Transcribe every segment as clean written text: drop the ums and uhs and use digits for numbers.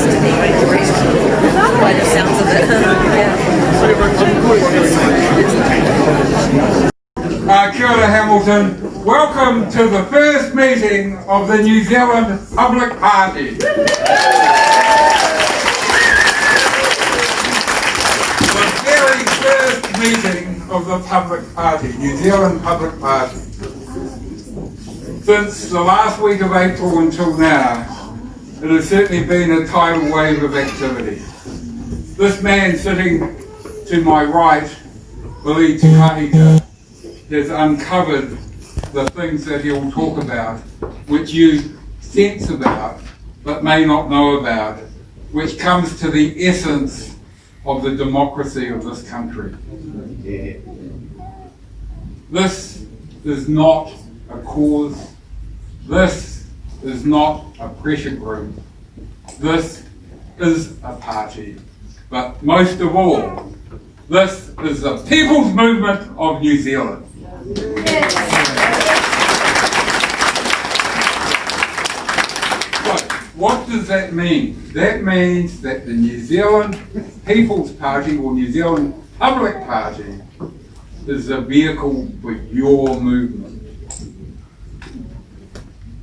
to be direct by the sounds of it. Kia ora Hamilton, welcome to the first meeting of the New Zealand Public Party. The very first meeting of the Public Party, New Zealand Public Party. Since the last week of April until now, it has certainly been a tidal wave of activity. This man sitting to my right, Billy Kahika, has uncovered the things that he'll talk about, which you sense about, but may not know about, which comes to the essence of the democracy of this country. This is not a cause. This is not a pressure group. This is a party. But most of all, this is the People's Movement of New Zealand. So, what does that mean? That means that the New Zealand People's Party, or New Zealand Public Party, is a vehicle for your movement.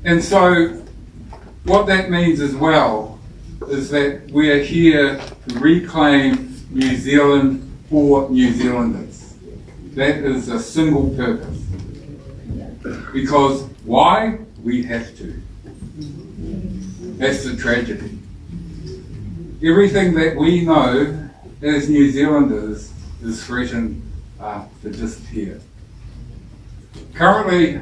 And so, what that means as well is that we are here to reclaim New Zealand for New Zealanders. That is a single purpose. Because why? We have to. That's the tragedy. Everything that we know as New Zealanders is threatened to disappear. Currently,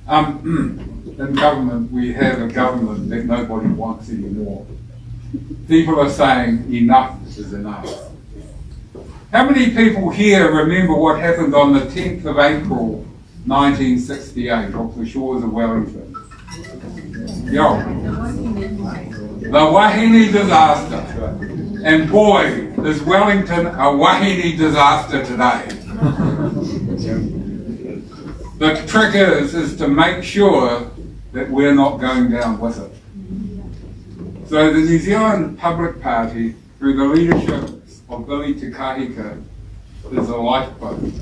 in government, we have a government that nobody wants anymore. People are saying enough is enough. How many people here remember what happened on the 10th of April 1968 off the shores of Wellington? Yo. The Waitangi disaster. And boy, is Wellington a Waitangi disaster today. The trick is to make sure that we're not going down with it. So the New Zealand Public Party, through the leadership of Billy Kahika, is a lifeboat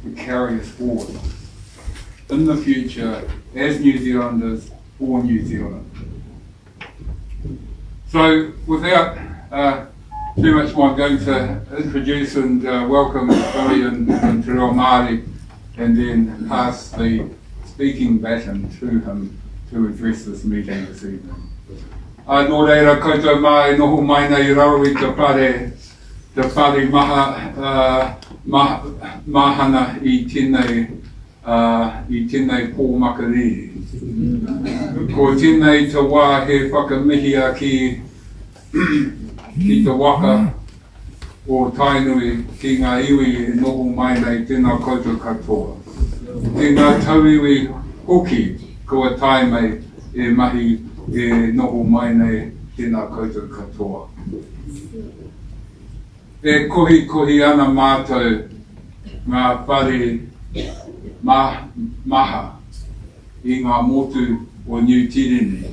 to carry us forward in the future as New Zealanders for New Zealand. So without too much more, I'm going to introduce and welcome Billy and Territorial Māori, and then pass the speaking baton to him to address this meeting this evening. Nō reira koutou mai, noho mai nei rau i te pare mahana i tēnei pōmakariri. Ko tēnei te wā he whakamihia ki te waka o tainui ki ngā iwi e noho mai nei tēnā koutou katoa. Tēnā tauiwi hoki kua tai mai e mahi e noho mai nei tēnā koutou katoa. E kohi ana mātou ngā whare maha i ngā motu o New Tirene.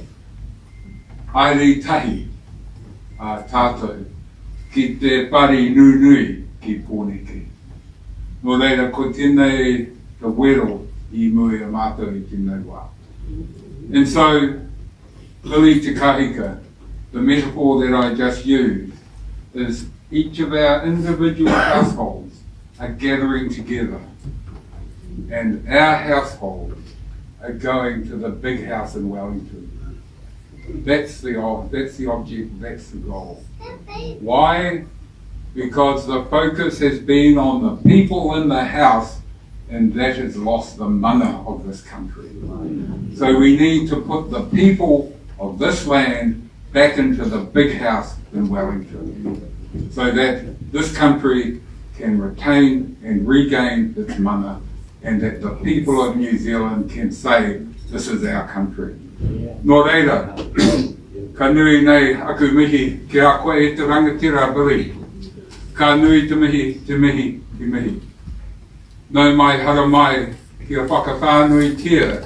Airi tahi tātou ki te pari nui ki pōneke. Nō reira, ko tēnei te wero i mui a mātou i tēnei wā. And so, Billy Te Kahika, the metaphor that I just used, is each of our individual households are gathering together, and our households are going to the big house in Wellington. That's the object, that's the goal. Why? Because the focus has been on the people in the house, and that has lost the mana of this country. So we need to put the people of this land back into the big house in Wellington, so that this country can retain and regain its mana, and that the people of New Zealand can say, this is our country. Nō reira, ka nui nei aku mihi ki a koe e te rangatira Billy. Ka nui te mihi, te mihi, te mihi. Nau mai hara mai ki a whakawhānui tia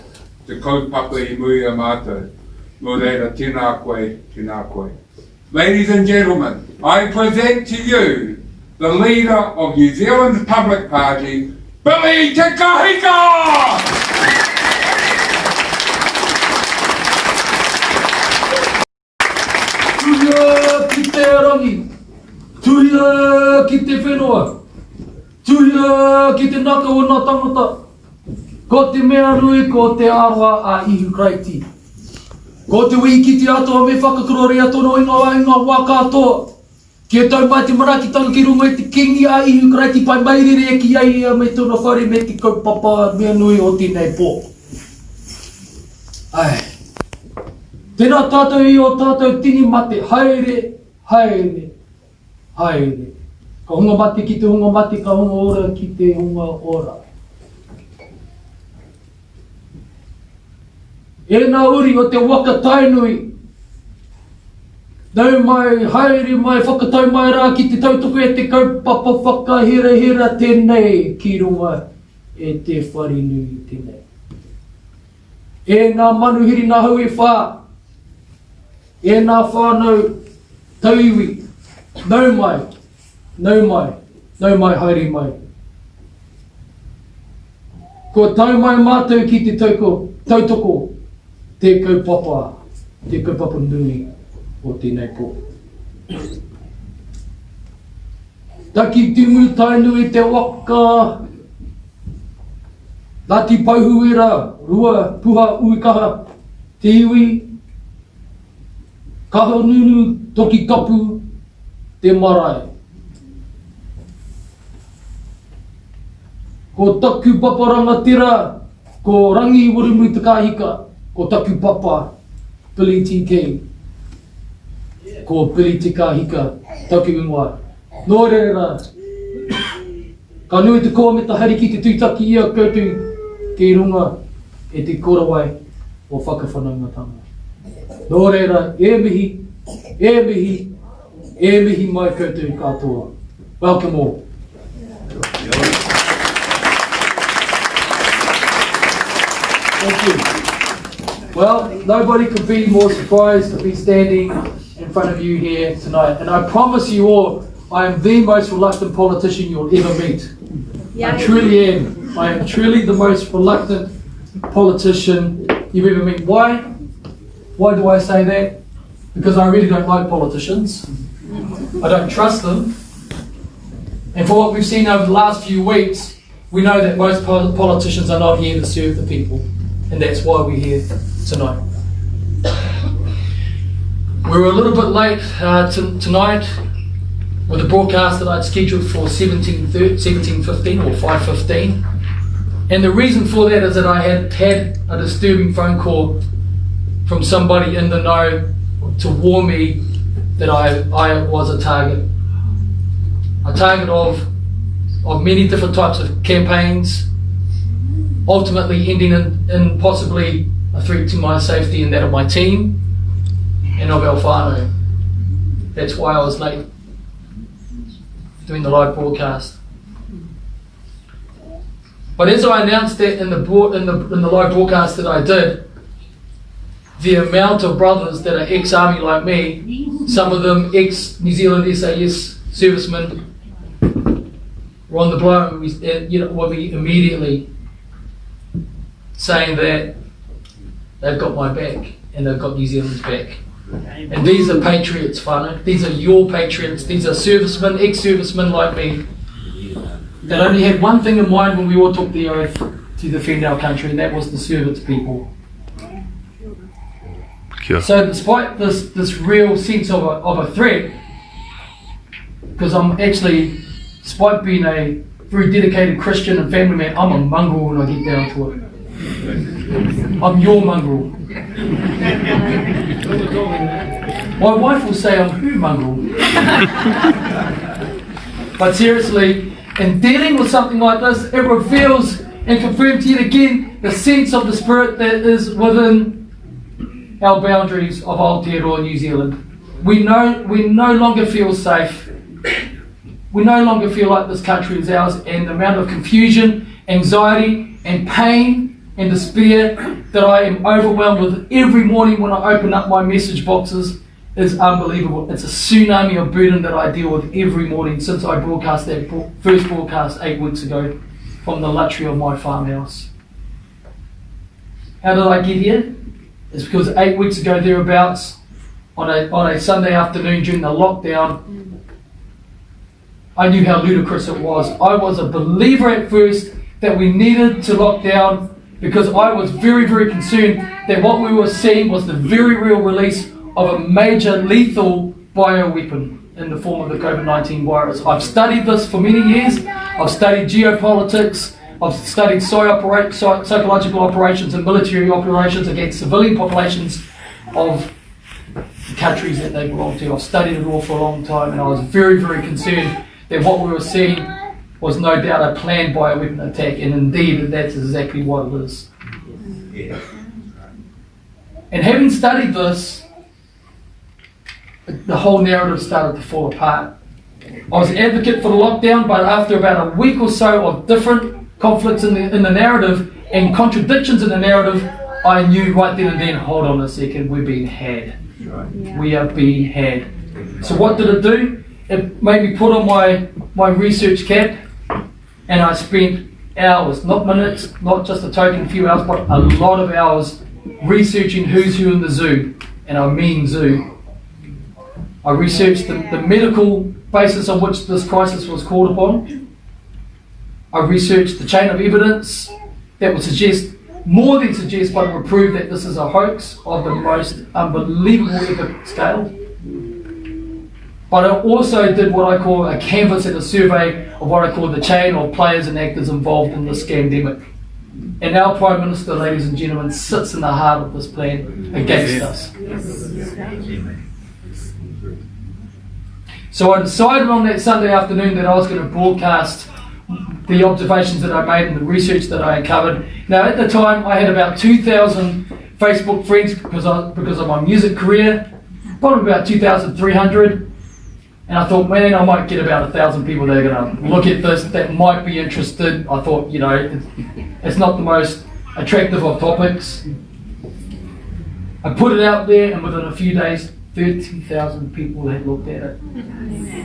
te kaupapa I mui a mātou. Nō reira, tēnā koe, tēnā koe. ladies and gentlemen, I present to you the leader of New Zealand's Public Party, Billy Te Kahika! Tuia ki te rangi, tuia ki te whenua, tuia ki te naka o nā tangata. Ko te mea rui, ko te aroa a ihu kreiti. Ko te wii ki te atua me whakakurore atono i ngā wā katoa. Kia tau mai te maraki tanga ki runga i te kingi a ihu kreiti pai mairere e ki ai me tōna whare me te kaupapa mea nui o tēnei pō. Ai. Tēnā tātou i o tātou tini mate, haere, haere, haere. Ka hunga mate ki te hunga mate, ka hunga ora ki te hunga ora. E nā uri o te waka tainui. Nau mai, haere mai, whakatau mai rā ki te tautoko e te kaupapa whakahira hira tēnei ki runga e te wharinui tēnei. E nā manuhiri nā hui whā. E nā whānau tauiwi. Nau mai, nau mai, nau mai, haere mai. Ko tau mai mātou ki te tautoko. Te kaupapa nui o tēnei pō. Taki timu tainui te waka, lati pauhuera, rua, puha, uikaha, te iwi, kaha nunu, toki kapu, te marae. Ko taku papa rangatira, ko rangi urimui te kahika, ko taku papa, Billy TK, ko Billy Te Kahika, taku ingoa. Nō reira, ka nui te koa me ta hari ki te tūtaki ia koutou ki runga e te korawai o whakawhanaungatanga. Nō reira, e mihi mai koutou katoa. Welcome all. Thank you. Well, nobody could be more surprised to be standing in front of you here tonight. And I promise you all, I am the most reluctant politician you'll ever meet. I truly am. I am truly the most reluctant politician you've ever met. Why? Why do I say that? Because I really don't like politicians. I don't trust them. And for what we've seen over the last few weeks, we know that most politicians are not here to serve the people. And that's why we're here tonight. We were a little bit late tonight with a broadcast that I'd scheduled for 17:15 or 5:15. And the reason for that is that I had a disturbing phone call from somebody in the know to warn me that I was a target of many different types of campaigns, ultimately ending in possibly a threat to my safety and that of my team and of our whānau. That's why I was late doing the live broadcast. But as I announced that in the live broadcast that I did, the amount of brothers that are ex-army like me, some of them ex-New Zealand SAS servicemen, were on the blow with me immediately saying that they've got my back and they've got New Zealand's back. And these are patriots, whānau. These are your patriots. These are servicemen, ex-servicemen like me, that only had one thing in mind when we all took the oath to defend our country, and that was to serve its people. Sure. So despite this real sense of a threat, because I'm actually, despite being a very dedicated Christian and family man, I'm a mongrel when I get down to it. I'm your mongrel. My wife will say I'm who mongrel. But seriously, in dealing with something like this, it reveals and confirms yet again the sense of the spirit that is within our boundaries of Aotearoa, New Zealand. We no longer feel safe. We no longer feel like this country is ours, and the amount of confusion, anxiety and pain and despair that I am overwhelmed with every morning when I open up my message boxes is unbelievable. It's a tsunami of burden that I deal with every morning since I broadcast that first broadcast 8 weeks ago from the luxury of my farmhouse. How did I get here? It's because 8 weeks ago thereabouts, on a Sunday afternoon during the lockdown, I knew how ludicrous it was. I was a believer at first that we needed to lock down because I was very, very concerned that what we were seeing was the very real release of a major lethal bioweapon in the form of the COVID-19 virus. I've studied this for many years. I've studied geopolitics. I've studied psychological operations and military operations against civilian populations of the countries that they belong to. I've studied it all for a long time, and I was very, very concerned that what we were seeing was no doubt a planned bioweapon attack, and indeed that's exactly what it is. And having studied this, the whole narrative started to fall apart. I was an advocate for the lockdown, but after about a week or so of different conflicts in the narrative and contradictions in the narrative, I knew right then and then, hold on a second, we're being had. We are being had. So what did it do? It made me put on my research cap, and I spent hours, not minutes, not just a token few hours, but a lot of hours researching who's who in the zoo, and I mean zoo. I researched the medical basis on which this crisis was called upon. I researched the chain of evidence that would suggest, more than suggest, but would prove that this is a hoax of the most unbelievable epic scale. But I also did what I call a canvas and a survey of what I call the chain of players and actors involved in this scandemic. And our Prime Minister, ladies and gentlemen, sits in the heart of this plan against us. So I decided on that Sunday afternoon that I was going to broadcast the observations that I made and the research that I uncovered. Now at the time I had about 2,000 Facebook friends because of my music career, probably about 2,300. And I thought, man, I might get about 1,000 people that are going to look at this that might be interested. I thought, you know, it's not the most attractive of topics. I put it out there, and within a few days, 30,000 people had looked at it.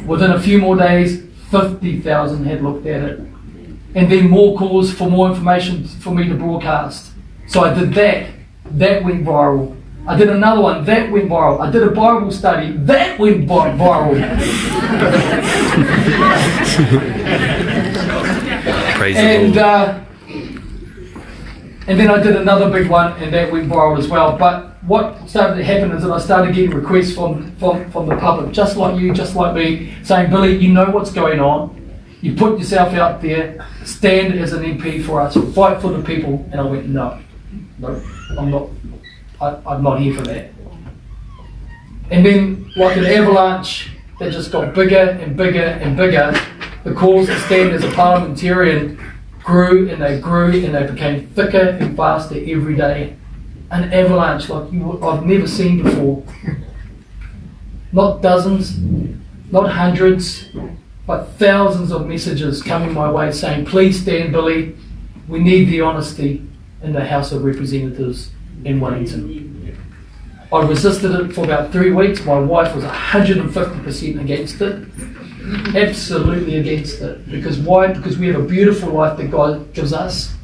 Within a few more days, 50,000 had looked at it. And then more calls for more information for me to broadcast. So I did that. That went viral. I did another one, that went viral. I did a Bible study, that went viral. And then I did another big one, and that went viral as well. But what started to happen is that I started getting requests from the public, just like you, just like me, saying, Billy, you know what's going on. You put yourself out there, stand as an MP for us, fight for the people. And I went, no, I'm not. I'm not here for that. And then, like an avalanche that just got bigger and bigger and bigger, the calls to stand as a parliamentarian grew and they became thicker and faster every day. An avalanche like I've never seen before. Not dozens, not hundreds, but thousands of messages coming my way saying, please stand, Billy, we need the honesty in the House of Representatives in Wellington. I resisted it for about 3 weeks. My wife was 150% against it. Absolutely against it. Because why? Because we have a beautiful life that God gives us.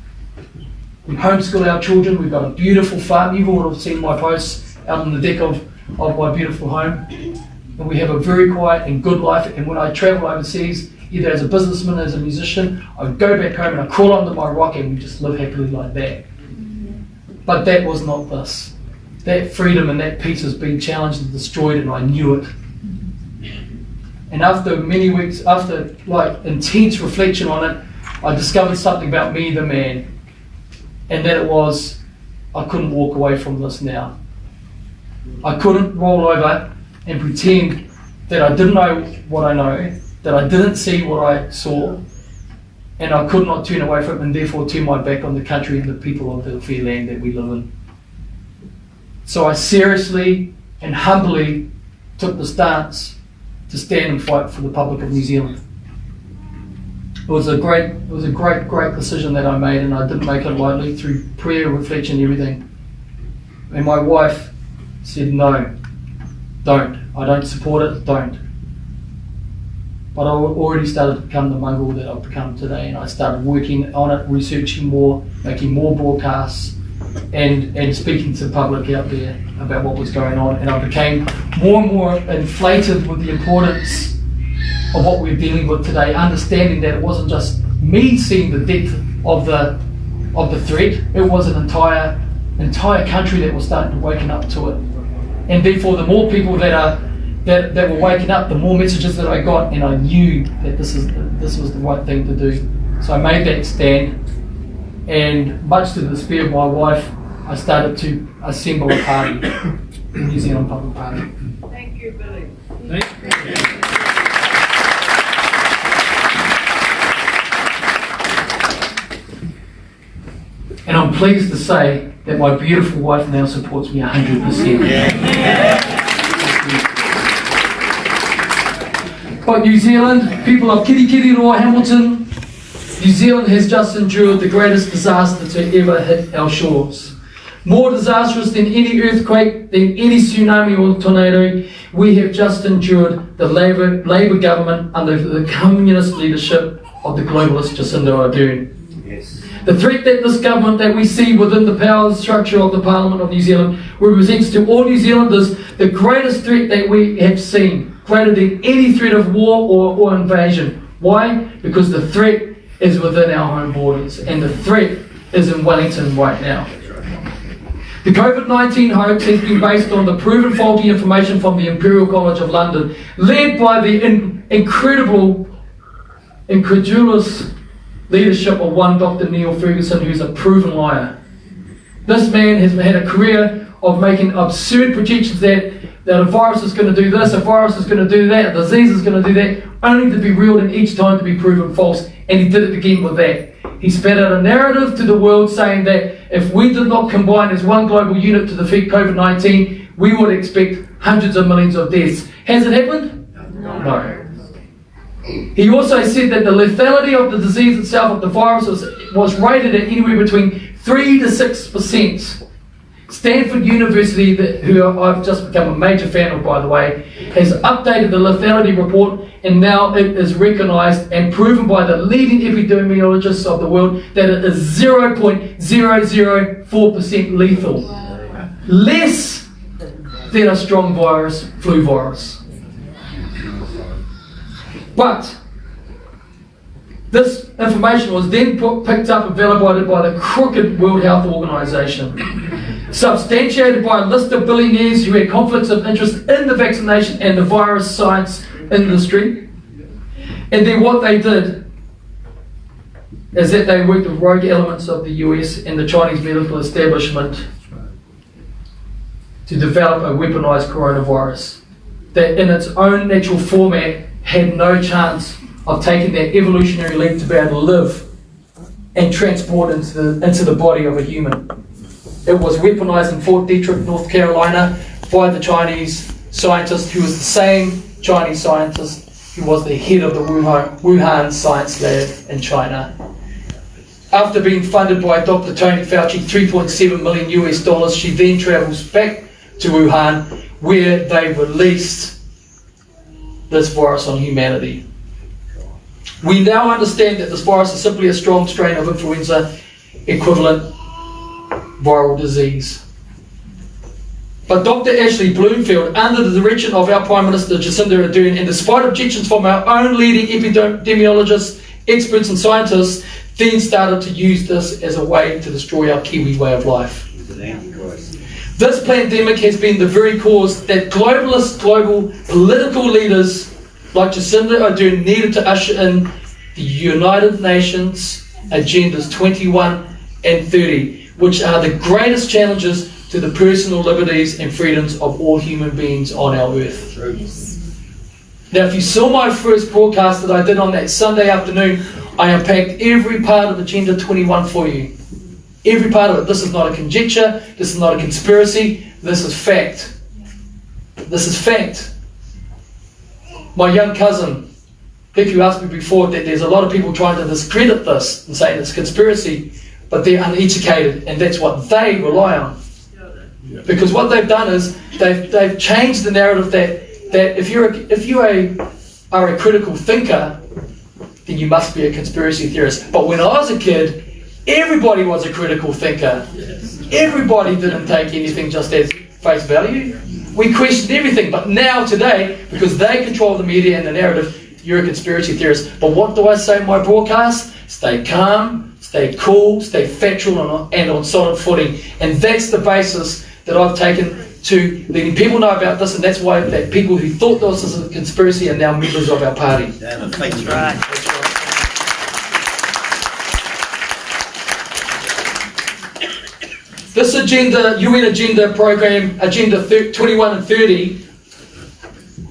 We homeschool our children. We've got a beautiful farm. You've all seen my posts out on the deck of my beautiful home. And we have a very quiet and good life. And when I travel overseas, either as a businessman, as a musician, I go back home and I crawl under my rock and we just live happily like that. But that was not this. That freedom and that peace has been challenged and destroyed, and I knew it. And after many weeks, after like intense reflection on it, I discovered something about me, the man. And that it was, I couldn't walk away from this now. I couldn't roll over and pretend that I didn't know what I know, that I didn't see what I saw, and I could not turn away from it and therefore turn my back on the country and the people of the fair land that we live in. So I seriously and humbly took the stance to stand and fight for the public of New Zealand. It was a great decision that I made, and I didn't make it lightly through prayer, reflection, everything. And my wife said no. don't. I don't support it, don't. But I already started to become the mongrel that I've become today, and I started working on it, researching more, making more broadcasts, and speaking to the public out there about what was going on. And I became more and more inflated with the importance of what we're dealing with today, understanding that it wasn't just me seeing the depth of the threat, it was an entire country that was starting to waken up to it. And therefore, the more people that were waking up, the more messages that I got, and I knew that this was the right thing to do. So I made that stand, and much to the despair of my wife, I started to assemble a party, the New Zealand Public Party. Thank you, Billy. Thank you. And I'm pleased to say that my beautiful wife now supports me 100%. But New Zealand, people of Kirikiriroa, Hamilton, New Zealand has just endured the greatest disaster to ever hit our shores. More disastrous than any earthquake, than any tsunami or tornado, we have just endured the Labour government under the communist leadership of the globalist Jacinda Ardern. The threat that this government that we see within the power structure of the Parliament of New Zealand represents to all New Zealanders the greatest threat that we have seen, greater than any threat of war or invasion. Why? Because the threat is within our home borders, and the threat is in Wellington right now. The COVID-19 hoax has been based on the proven faulty information from the Imperial College of London, led by the incredulous leadership of one Dr. Neil Ferguson, who's a proven liar. This man has had a career of making absurd projections that a virus is going to do this, a virus is going to do that, a disease is going to do that, only to be reeled in each time to be proven false, and he did it again with that. He spat out a narrative to the world saying that if we did not combine as one global unit to defeat COVID-19, we would expect hundreds of millions of deaths. Has it happened? No. He also said that the lethality of the disease itself, of the virus, was rated at anywhere between 3 to 6%. Stanford University, who I've just become a major fan of, by the way, has updated the lethality report, and now it is recognised and proven by the leading epidemiologists of the world that it is 0.004% lethal. Less than a strong virus, flu virus. But this information was then picked up and validated by the crooked World Health Organization, substantiated by a list of billionaires who had conflicts of interest in the vaccination and the virus science industry. And then what they did is that they worked with rogue elements of the US and the Chinese medical establishment to develop a weaponized coronavirus that in its own natural format had no chance of taking that evolutionary leap to be able to live and transport into the body of a human. It was weaponized in Fort Detrick, North Carolina by the Chinese scientist who was the same Chinese scientist who was the head of the Wuhan Science Lab in China. After being funded by Dr. Tony Fauci, $3.7 million US, she then travels back to Wuhan, where they released this virus on humanity. We now understand that this virus is simply a strong strain of influenza equivalent viral disease. But Dr. Ashley Bloomfield, under the direction of our Prime Minister Jacinda Ardern, and despite objections from our own leading epidemiologists, experts and scientists, then started to use this as a way to destroy our Kiwi way of life. This pandemic has been the very cause that globalist global political leaders like Jacinda Ardern needed to usher in the United Nations Agendas 21 and 30, which are the greatest challenges to the personal liberties and freedoms of all human beings on our earth. Now, if you saw my first broadcast that I did on that Sunday afternoon, I unpacked every part of Agenda 21 for you. Every part of it. This is not a conjecture, this is not a conspiracy, this is fact. This is fact. My young cousin, if you asked me before, that there's a lot of people trying to discredit this and saying it's conspiracy, but they're uneducated and that's what they rely on. Because what they've done is they've changed the narrative that if you are a critical thinker, then you must be a conspiracy theorist. But when I was a kid, everybody was a critical thinker. Everybody didn't take anything just as face value. We questioned everything. But now, today, because they control the media and the narrative, you're a conspiracy theorist. But what do I say in my broadcast? Stay calm, stay cool, stay factual and on solid footing. And that's the basis that I've taken to letting people know about this, and that's why that people who thought this was a conspiracy are now members of our party. That's right. This agenda, UN Agenda Program, Agenda 21 and 30,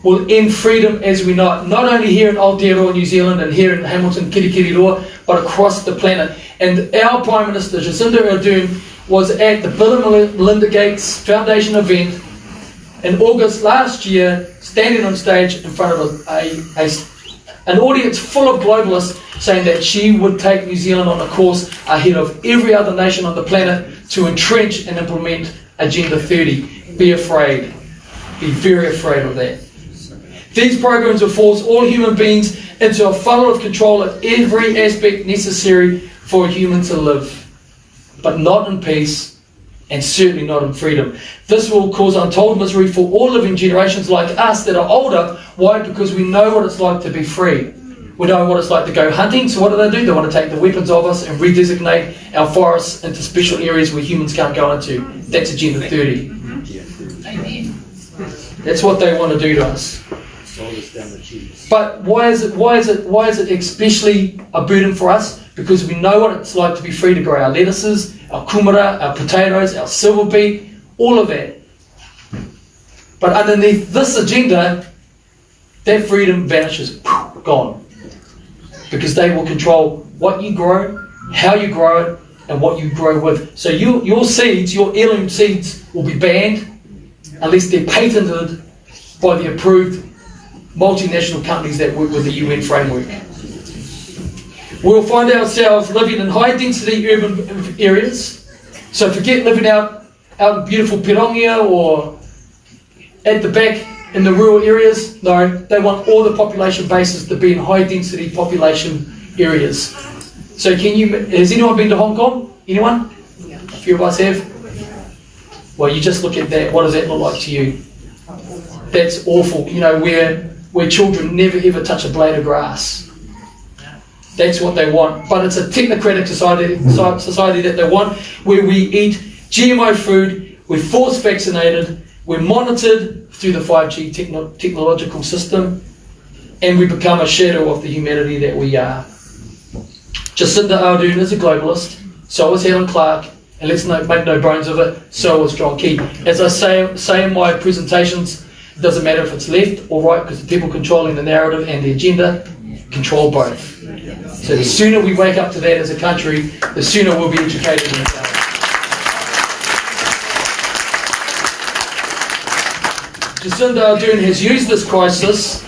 will end freedom as we know it, not only here in Aotearoa, New Zealand, and here in Hamilton, Kirikiriroa, but across the planet. And our Prime Minister, Jacinda Ardern, was at the Bill and Melinda Gates Foundation event in August last year, standing on stage in front of an audience full of globalists, saying that she would take New Zealand on a course ahead of every other nation on the planet to entrench and implement Agenda 30. Be afraid. Be very afraid of that. These programs will force all human beings into a funnel of control at every aspect necessary for a human to live, but not in peace, and certainly not in freedom. This will cause untold misery for all living generations like us that are older. Why? Because we know what it's like to be free. We know what it's like to go hunting, so what do? They want to take the weapons of us and redesignate our forests into special areas where humans can't go into. That's Agenda 30. That's what they want to do to us. But why is it especially a burden for us? Because we know what it's like to be free to grow our lettuces, our kumara, our potatoes, our silver beet, all of that. But underneath this agenda, that freedom vanishes, gone. Because they will control what you grow, how you grow it, and what you grow with. So your seeds, your heirloom seeds, will be banned unless they're patented by the approved multinational companies that work with the UN framework. We'll find ourselves living in high-density urban areas. So forget living out in beautiful Pirongia or at the back in the rural areas. No, they want all the population bases to be in high-density population areas. So has anyone been to Hong Kong? Anyone? A few of us have. Well, you just look at that. What does that look like to you? That's awful. You know, where children never ever touch a blade of grass. That's what they want. But it's a technocratic society that they want, where we eat GMO food, we're force vaccinated, we're monitored through the 5G technological system, and we become a shadow of the humanity that we are. Jacinda Ardern is a globalist, so is Helen Clark, and let's make no bones of it, so is John Key. As I say in my presentations, it doesn't matter if it's left or right, because the people controlling the narrative and the agenda control both. So the sooner we wake up to that as a country, the sooner we'll be educated in this area. Jacinda Ardern has used this crisis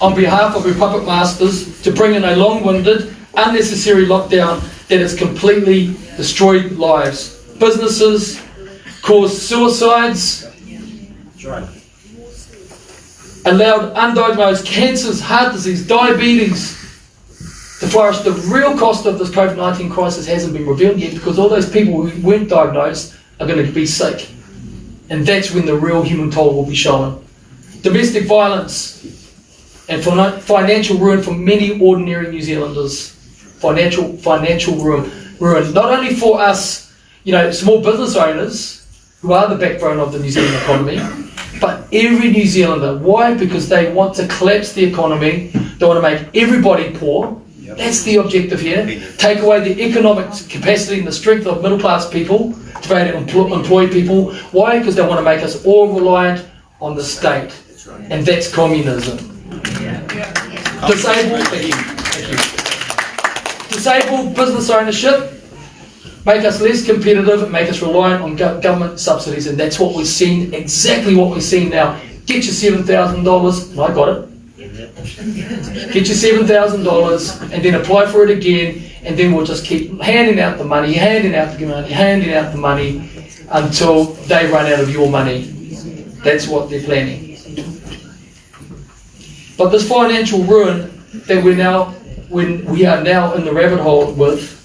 on behalf of her puppet masters to bring in a long-winded, unnecessary lockdown that has completely destroyed lives. Businesses, caused suicides, allowed undiagnosed cancers, heart disease, diabetes to flourish. The real cost of this COVID-19 crisis hasn't been revealed yet, because all those people who weren't diagnosed are going to be sick. And that's when the real human toll will be shown. Domestic violence and financial ruin for many ordinary New Zealanders. Financial ruin. Not only for us, small business owners, who are the backbone of the New Zealand economy, but every New Zealander. Why? Because they want to collapse the economy. They want to make everybody poor. That's the objective here. Take away the economic capacity and the strength of middle class people to be able to employ people. Why? Because they want to make us all reliant on the state. And that's communism. Disabled business ownership, make us less competitive and make us reliant on government subsidies. And that's what we're seeing, exactly what we're seeing now. Get your $7,000, and I got it. Get your $7,000 and then apply for it again, and then we'll just keep handing out the money, handing out the money. until they run out of your money. That's what they're planning. But this financial ruin that we are now in the rabbit hole with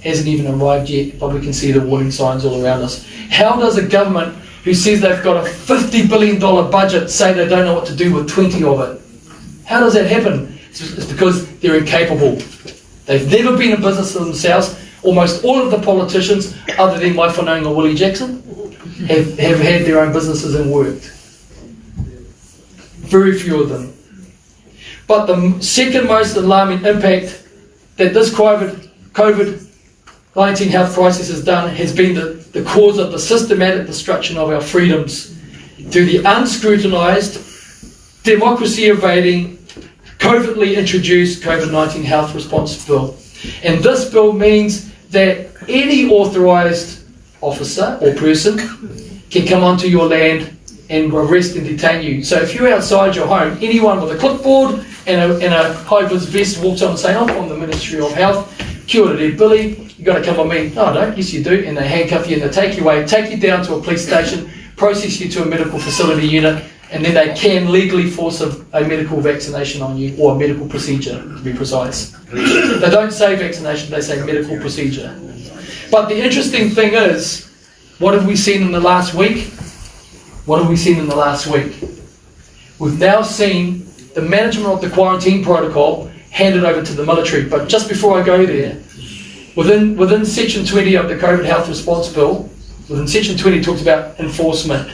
hasn't even arrived yet, but we can see the warning signs all around us. How does a government who says they've got a $50 billion budget say they don't know what to do with 20 of it? How does that happen? It's because they're incapable. They've never been in business themselves. Almost all of the politicians, other than my whanaunga Willie Jackson, have had their own businesses and worked. Very few of them. But the second most alarming impact that this COVID-19 health crisis has done has been the cause of the systematic destruction of our freedoms through the unscrutinised, democracy-evading, covertly introduced COVID-19 health response bill. And this bill means that any authorised officer or person can come onto your land and arrest and detain you. So if you're outside your home, anyone with a clipboard and a high-vis vest walks on and say, I'm from the Ministry of Health, kia ora there, Billy, you got to come on me. No, I don't. Yes, you do. And they handcuff you and they take you away, take you down to a police station, process you to a medical facility unit, and then they can legally force a medical vaccination on you, or a medical procedure, to be precise. They don't say vaccination, they say medical procedure. But the interesting thing is, what have we seen in the last week? What have we seen in the last week? We've now seen the management of the quarantine protocol handed over to the military. But just before I go there, within Section 20 of the COVID Health Response Bill, within Section 20 it talks about enforcement.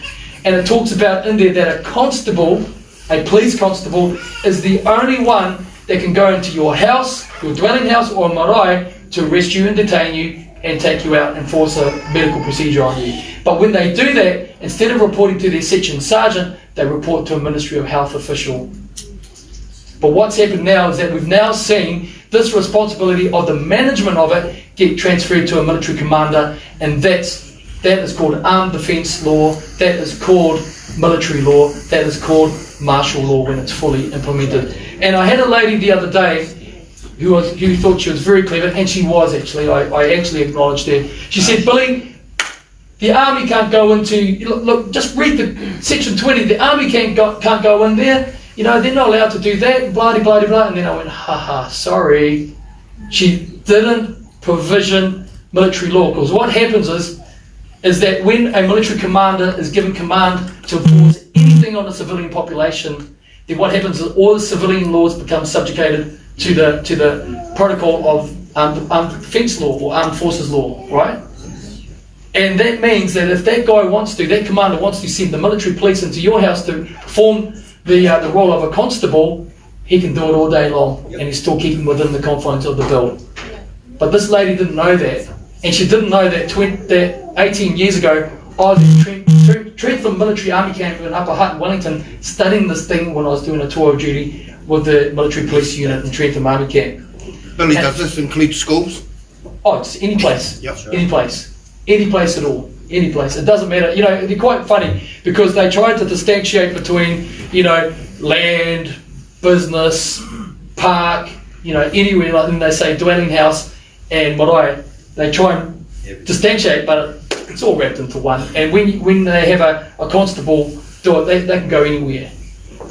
And it talks about in there that a constable, a police constable, is the only one that can go into your house, your dwelling house or marae, to arrest you and detain you and take you out and force a medical procedure on you. But when they do that, instead of reporting to their section sergeant, they report to a Ministry of Health official. But what's happened now is that we've now seen this responsibility of the management of it get transferred to a military commander, and that is called armed defence law, that is called military law, that is called martial law when it's fully implemented. And I had a lady the other day who thought she was very clever, and she was actually, I actually acknowledged her. She said, Billy, the army can't go into, look, just read the Section 20, the army can't go in there, you know, they're not allowed to do that, blah, blah, blah, blah. And then I went, haha, sorry. She didn't provision military law, because what happens is that when a military commander is given command to enforce anything on the civilian population, then what happens is all the civilian laws become subjugated to the protocol of armed defence law or armed forces law, right? And that means that if that guy that commander wants to send the military police into your house to perform the role of a constable, he can do it all day long, and he's still keeping within the confines of the bill. But this lady didn't know that, and she didn't know that 18 years ago, I was in Trentham Military Army Camp in Upper Hutt in Wellington studying this thing when I was doing a tour of duty with the military police unit in Trentham Army Camp. Billy, does this include schools? Oh, it's any place. Yep. Sure. Any place at all. Any place. It doesn't matter. You know, they're quite funny because they try to distinguish between, you know, land, business, park, you know, anywhere, like when they say dwelling house and marae, they try and distinguish, but it's all wrapped into one. And when they have a constable do it, they can go anywhere.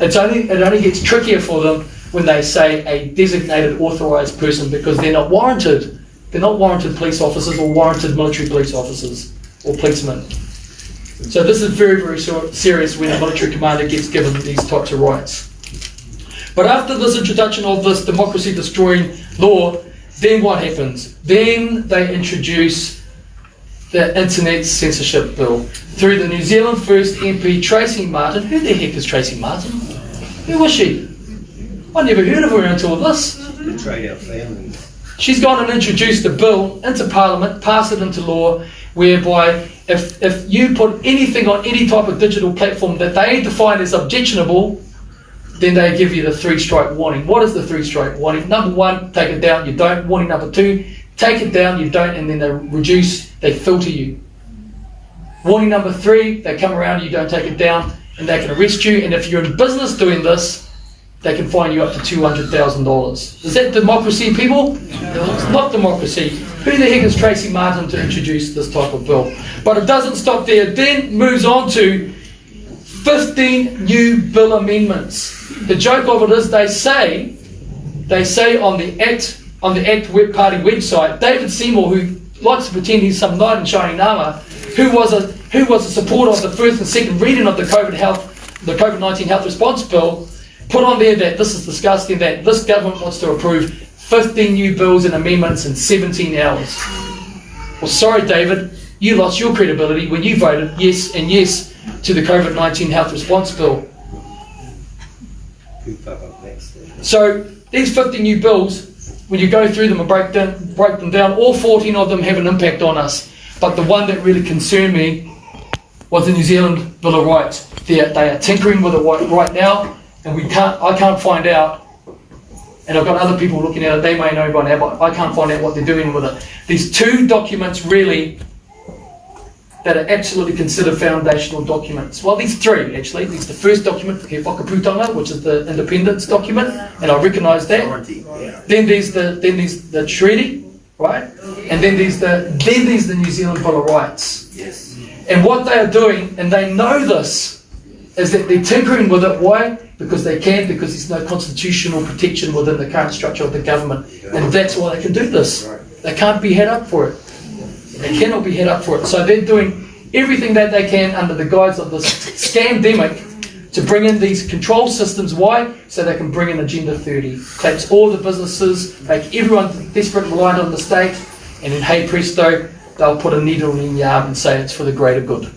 It only gets trickier for them when they say a designated authorised person, because they're not warranted. They're not warranted police officers or warranted military police officers or policemen. So this is very, very serious when a military commander gets given these types of rights. But after this introduction of this democracy-destroying law, then what happens? Then they introduce the Internet Censorship Bill through the New Zealand First MP Tracy Martin. Who the heck is Tracy Martin? Who was she? I never heard of her until this. Betrayed our family. She's gone and introduced a bill into Parliament, passed it into law, whereby if you put anything on any type of digital platform that they define as objectionable, then they give you the 3-strike warning. What is the 3-strike warning? Number 1, take it down, you don't. Warning number 2, take it down, you don't, and then they filter you. Warning number 3, they come around, you don't take it down, and they can arrest you, and if you're in business doing this, they can fine you up to $200,000. Is that democracy, people? No, it's not democracy. Who the heck is Tracy Martin to introduce this type of bill? But it doesn't stop there. It then moves on to 15 new bill amendments. The joke of it is they say on the ACT Party website, David Seymour, who likes to pretend he's some knight in shining armour, who was a supporter of the first and second reading of the COVID-19 health response bill, put on there that this is disgusting, that this government wants to approve 15 new bills and amendments in 17 hours. Well, sorry, David, you lost your credibility when you voted yes and yes to the COVID-19 health response bill. So these 50 new bills, when you go through them and break them down, all 14 of them have an impact on us. But the one that really concerned me was the New Zealand Bill of Rights. They are tinkering with it right now, and I can't find out. And I've got other people looking at it, they may know by now, but I can't find out what they're doing with it. These two documents really that are absolutely considered foundational documents. Well, these three actually. There's the first document, He Whakaputanga, which is the independence document, and I recognise that. Then there's the treaty, right? And then there's the New Zealand Bill of Rights. Yes. And what they are doing, and they know this, is that they're tinkering with it. Why? Because they can, because there's no constitutional protection within the current structure of the government. And that's why they can do this. They can't be head up for it. They cannot be head up for it. So they're doing everything that they can under the guise of this scandemic to bring in these control systems. Why? So they can bring in Agenda 30. Collapse all the businesses, make everyone desperate and reliant on the state, and then, hey presto, they'll put a needle in your arm and say it's for the greater good.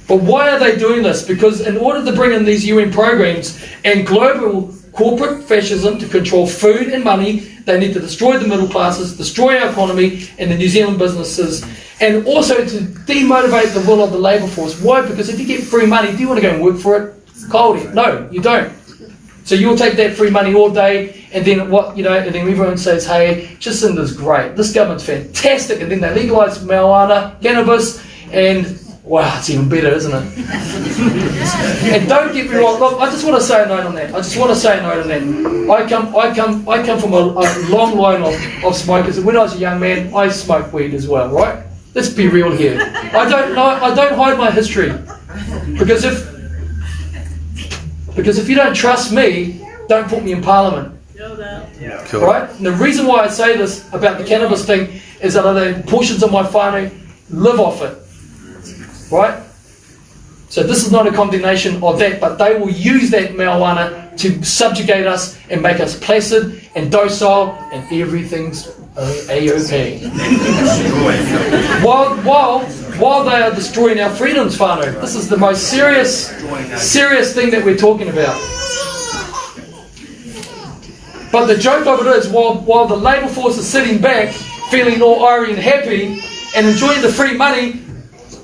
But why are they doing this? Because in order to bring in these UN programs and global corporate fascism to control food and money, they need to destroy the middle classes, destroy our economy and the New Zealand businesses, and also to demotivate the will of the labour force. Why? Because if you get free money, do you want to go and work for it? It's cold here. No, you don't. So you'll take that free money all day, and then and then everyone says, hey, Jacinda's great, this government's fantastic, and then they legalise marijuana, cannabis, and wow, it's even better, isn't it? And don't get me wrong, look, I just want to say a note on that. I come from a long line of smokers, and when I was a young man, I smoked weed as well, right? Let's be real here. I don't hide my history. Because if you don't trust me, don't put me in Parliament. Cool. Right? And the reason why I say this about the cannabis thing is that other portions of my family live off it. Right? So this is not a condemnation of that, but they will use that marijuana to subjugate us and make us placid and docile, and everything's a-okay. While they are destroying our freedoms, whānau. This is the most serious thing that we're talking about. But the joke of it is, while the labour force is sitting back, feeling all airy and happy, and enjoying the free money,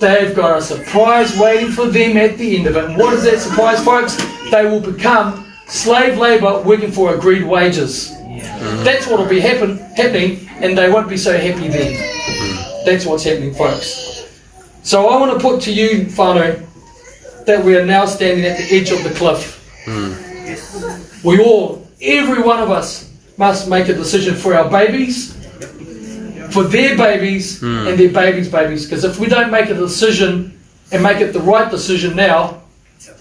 they've got a surprise waiting for them at the end of it. And what is that surprise, folks? They will become slave labour working for agreed wages. That's what will be happening, and they won't be so happy then. That's what's happening, folks. So I want to put to you, whānau, that we are now standing at the edge of the cliff. We all, every one of us, must make a decision for our babies, for their babies, and their babies' babies. Because if we don't make a decision and make it the right decision now,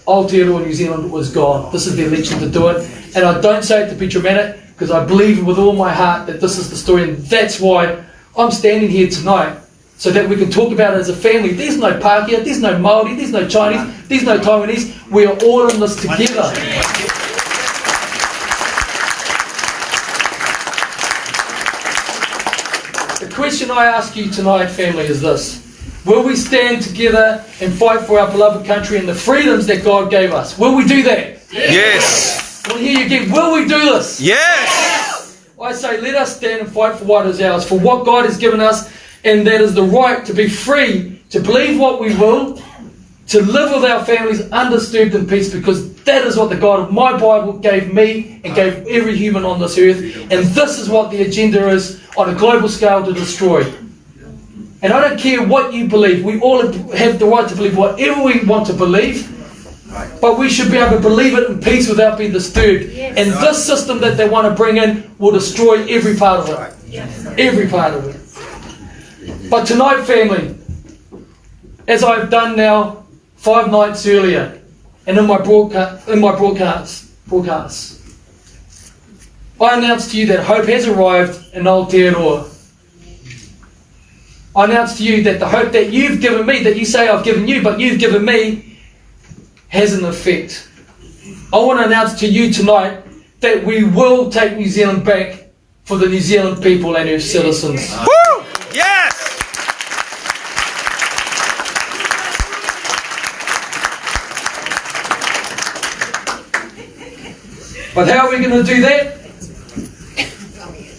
Aotearoa New Zealand was gone. This is the election to do it. And I don't say it to be dramatic, because I believe with all my heart that this is the story, and that's why I'm standing here tonight, so that we can talk about it as a family. There's no Pākehā, there's no Māori, there's no Chinese, there's no Taiwanese. We are all in this together. The question I ask you tonight, family, is this. Will we stand together and fight for our beloved country and the freedoms that God gave us? Will we do that? Yes. We'll hear you again. Will we do this? Yes. I say, let us stand and fight for what is ours, for what God has given us, and that is the right to be free, to believe what we will, to live with our families undisturbed in peace, because that is what the God of my Bible gave me and gave every human on this earth. And this is what the agenda is on a global scale to destroy. And I don't care what you believe. We all have the right to believe whatever we want to believe, but we should be able to believe it in peace without being disturbed. And this system that they want to bring in will destroy every part of it. Every part of it. But tonight, family, as I've done now 5 nights earlier, and in my broadcasts, I announce to you that hope has arrived in Aotearoa. I announce to you that the hope that you've given me, that you say I've given you, but you've given me, has an effect. I want to announce to you tonight that we will take New Zealand back for the New Zealand people and her citizens. Woo! Yes! But how are we going to do that?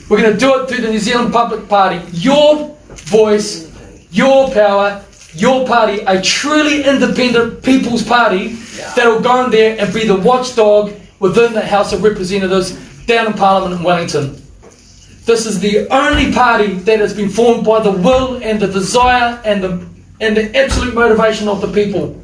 We're going to do it through the New Zealand Public Party. Your voice, your power, your party, a truly independent people's party that will go in there and be the watchdog within the House of Representatives down in Parliament in Wellington. This is the only party that has been formed by the will and the desire and the absolute motivation of the people.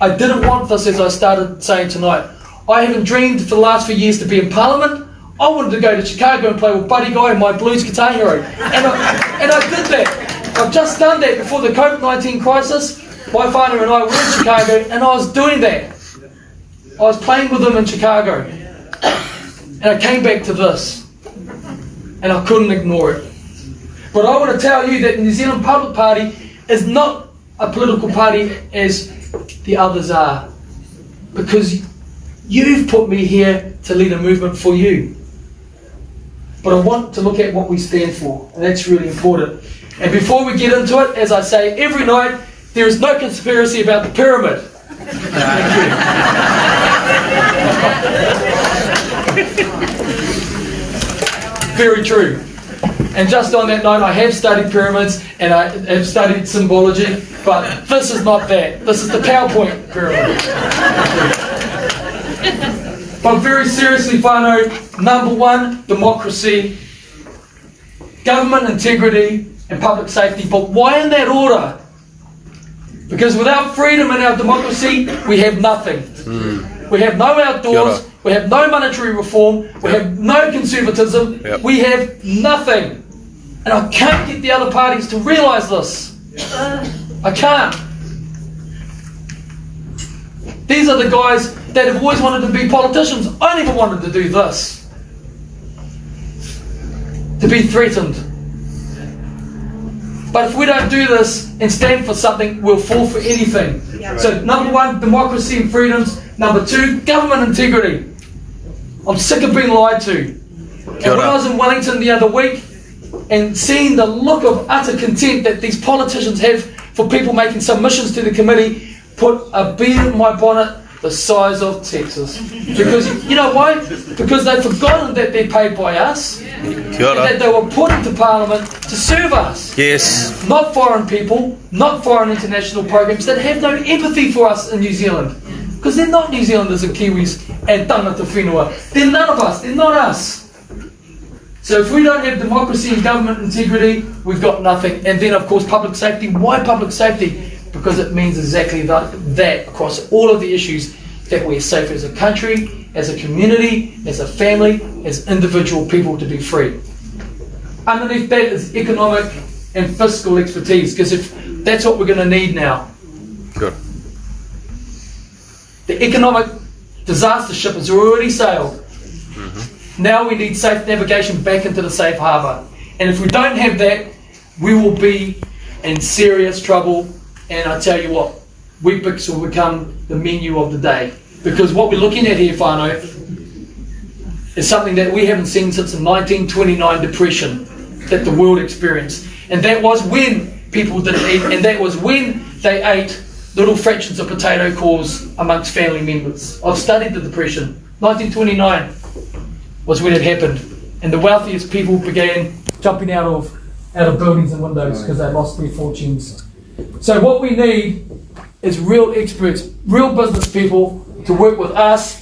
I didn't want this, as I started saying tonight. I haven't dreamed for the last few years to be in Parliament. I wanted to go to Chicago and play with Buddy Guy, my blues guitar hero. And I did that. I've just done that before the COVID-19 crisis. My father and I were in Chicago and I was doing that. I was playing with them in Chicago. And I came back to this. And I couldn't ignore it. But I want to tell you that the New Zealand Public Party is not a political party as the others are. Because you've put me here to lead a movement for you. But I want to look at what we stand for, and that's really important. And before we get into it, as I say every night, there is no conspiracy about the pyramid. Very true. And just on that note, I have studied pyramids and I have studied symbology, but this is not that. This is the PowerPoint pyramid. But very seriously, whānau, number 1, democracy, government integrity and public safety. But why in that order? Because without freedom and our democracy, we have nothing. We have no outdoors, we have no monetary reform, we have no conservatism, we have nothing. And I can't get the other parties to realise this. I can't. These are the guys that have always wanted to be politicians. I never wanted to do this. To be threatened. But if we don't do this and stand for something, we'll fall for anything. So number 1, democracy and freedoms. Number 2, government integrity. I'm sick of being lied to. And when I was in Wellington the other week and seeing the look of utter contempt that these politicians have for people making submissions to the committee, put a bead in my bonnet the size of Texas. Because, you know why? Because they've forgotten that they're paid by us. And that they were put into Parliament to serve us. Yes. Not foreign people, not foreign international programs that have no empathy for us in New Zealand. Because they're not New Zealanders and Kiwis and tangata whenua. They're none of us, they're not us. So if we don't have democracy and government integrity, we've got nothing. And then of course public safety. Why public safety? Because it means exactly that across all of the issues, that we're safe as a country, as a community, as a family, as individual people to be free. Underneath that is economic and fiscal expertise, because if that's what we're going to need now. Good. The economic disaster ship has already sailed. Now we need safe navigation back into the safe harbour. And if we don't have that, we will be in serious trouble. And I tell you what, Weet-Bix will become the menu of the day. Because what we're looking at here, whānau, is something that we haven't seen since the 1929 depression that the world experienced. And that was when people didn't eat, and that was when they ate little fractions of potato cores amongst family members. I've studied the depression. 1929 was when it happened. And the wealthiest people began jumping out of buildings and windows because they lost their fortunes. So what we need is real experts, real business people to work with us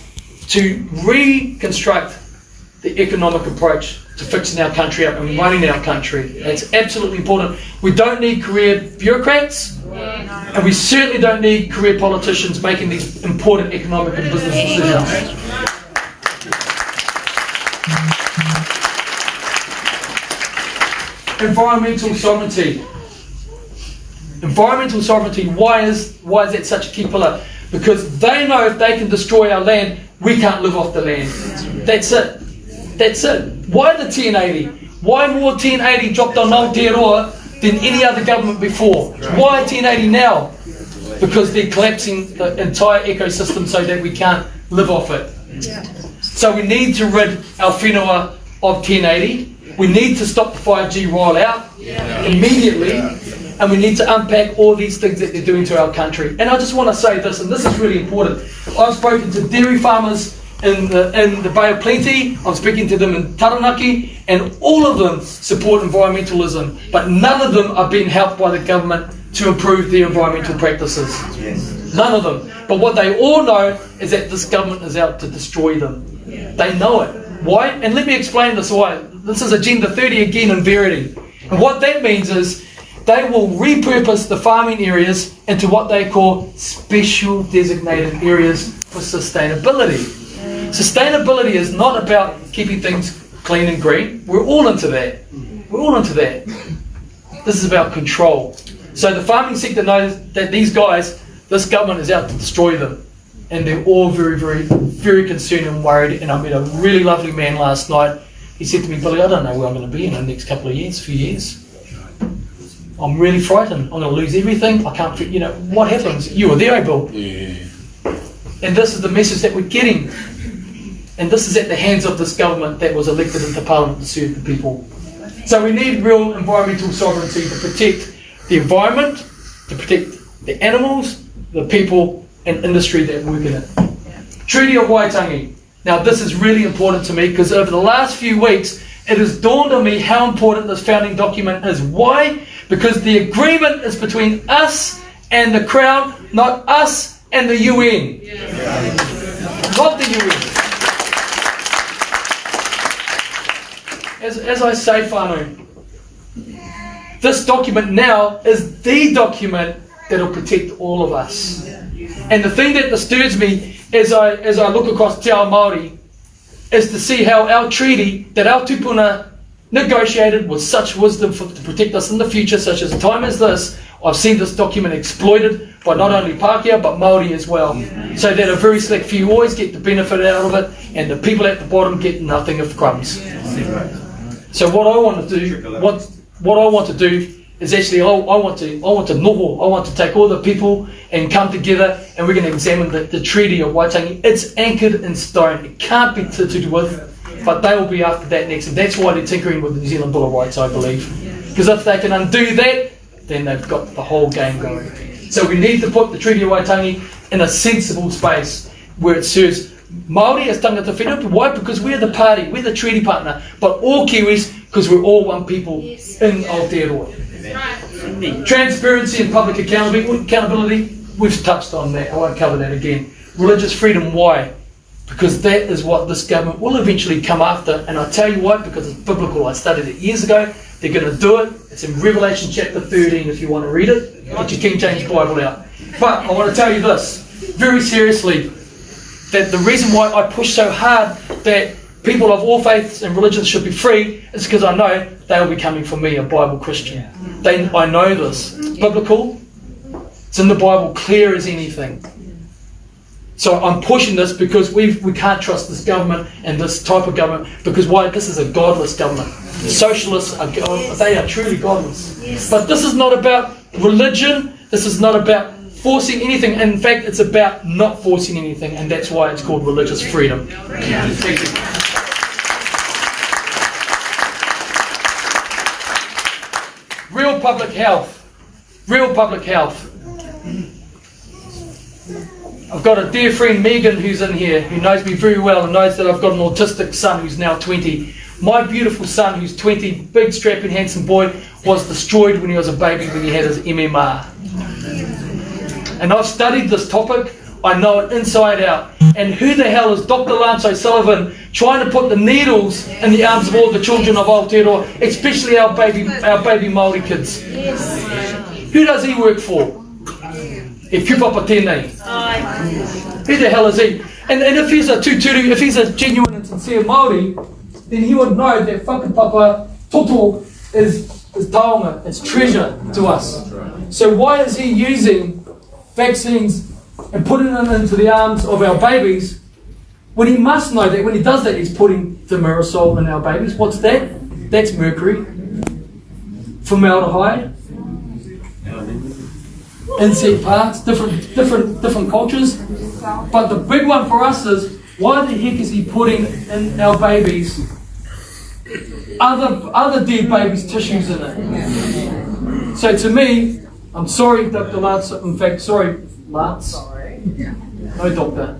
to reconstruct the economic approach to fixing our country up and running our country. It's absolutely important. We don't need career bureaucrats, and we certainly don't need career politicians making these important economic and business decisions. environmental sovereignty. Environmental sovereignty, why is that such a key pillar? Because they know if they can destroy our land, we can't live off the land. That's it. That's it. Why the 1080? Why more 1080 dropped on Aotearoa than any other government before? Why 1080 now? Because they're collapsing the entire ecosystem so that we can't live off it. So we need to rid our whenua of 1080. We need to stop the 5G rollout immediately. And we need to unpack all these things that they're doing to our country. And I just want to say this, and this is really important. I've spoken to dairy farmers in the Bay of Plenty, I'm speaking to them in Taranaki, and all of them support environmentalism, but none of them are being helped by the government to improve their environmental practices. None of them. But what they all know is that this government is out to destroy them. They know it. Why? And let me explain this why. This is Agenda 30 again in Verity. And what that means is they will repurpose the farming areas into what they call special designated areas for sustainability. Sustainability is not about keeping things clean and green. We're all into that. We're all into that. This is about control. So the farming sector knows that these guys, this government is out to destroy them. And they're all very, very, very concerned and worried. And I met a really lovely man last night. He said to me, Billy, I don't know where I'm going to be in the next couple of years, few years. I'm really frightened. I'm going to lose everything. I can't, what happens? You were there, Bill. Yeah. And this is the message that we're getting. And this is at the hands of this government that was elected into Parliament to serve the people. So we need real environmental sovereignty to protect the environment, to protect the animals, the people, and industry that work in it. Treaty of Waitangi. Now this is really important to me because over the last few weeks, it has dawned on me how important this founding document is. Why? Because the agreement is between us and the Crown, not us and the UN. Not the UN. As I say, whānau, this document now is the document that will protect all of us. And the thing that disturbs me as I look across Te Ao Māori is to see how our treaty that our tupuna negotiated with such wisdom to protect us in the future, such as a time as this. I've seen this document exploited by not only Pākehā but Māori as well, so that a very select few always get the benefit out of it, and the people at the bottom get nothing of crumbs. So what I want to do, is actually I want to noho. I want to take all the people and come together, and we're going to examine the Treaty of Waitangi. It's anchored in stone. It can't be tittered with, but they will be after that next, and that's why they're tinkering with the New Zealand Bill of Rights, I believe. Because if they can undo that, then they've got the whole game going. So we need to put the Treaty of Waitangi in a sensible space where it serves Māori as tangata whenua. Why? Because we're the party, we're the treaty partner, but all Kiwis, because we're all one people in Aotearoa. Transparency and public accountability, we've touched on that. I won't cover that again. Religious freedom, why? Because that is what this government will eventually come after. And I tell you what, because it's biblical. I studied it years ago. They're going to do it. It's in Revelation chapter 13 if you want to read it. Get your King James Bible out. But I want to tell you this, very seriously, that the reason why I push so hard that people of all faiths and religions should be free is because I know they'll be coming from me, a Bible Christian. I know this. It's biblical. It's in the Bible, clear as anything. So I'm pushing this because we can't trust this government and this type of government, because why? This is a godless government. Socialists, they are truly godless. But this is not about religion. This is not about forcing anything. In fact, it's about not forcing anything, and that's why it's called religious freedom. Thank you. Real public health. Real public health. I've got a dear friend, Megan, who's in here, who knows me very well and knows that I've got an autistic son who's now 20. My beautiful son, who's 20, big, strapping, handsome boy, was destroyed when he was a baby when he had his MMR. And I've studied this topic. I know it inside out. And who the hell is Dr. Lance O'Sullivan trying to put the needles in the arms of all the children of Aotearoa, especially our baby Māori kids? Who does he work for? Who the hell is he? And if he's a tuturu, if he's a genuine and sincere Māori, then he would know that whakapapa toto is is taonga, it's treasure to us. So why is he using vaccines and putting them into the arms of our babies when he must know that when he does that he's putting thimerosal in our babies? What's that? That's mercury, formaldehyde, insect parts, different cultures. But the big one for us is, why the heck is he putting in our babies other dead babies' tissues in it? So to me, I'm sorry, Dr. Lance, in fact, sorry, Lance. No doctor.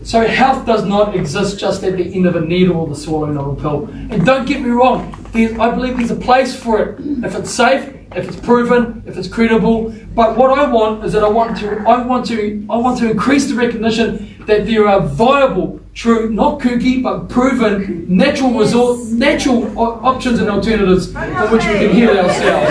So health does not exist just at the end of a needle or the swallowing of a pill. And don't get me wrong, I believe there's a place for it. If it's safe, if it's proven, if it's credible. But what I want is that I want to increase the recognition that there are viable, true, not kooky, but proven natural options and alternatives from which we can heal ourselves.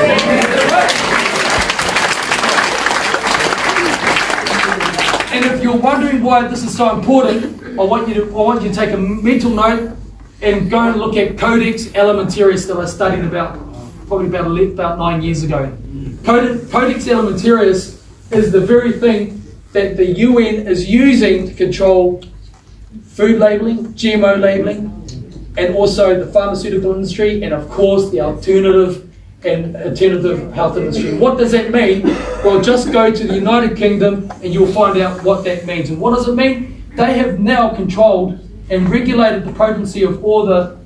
And if you're wondering why this is so important, I want you to take a mental note and go and look at Codex Alimentarius that I studied probably about 9 years ago. Codex Alimentarius is the very thing that the UN is using to control food labelling, GMO labelling, and also the pharmaceutical industry, and of course the alternative health industry. What does that mean? Well, just go to the United Kingdom and you'll find out what that means. And what does it mean? They have now controlled and regulated the potency of all the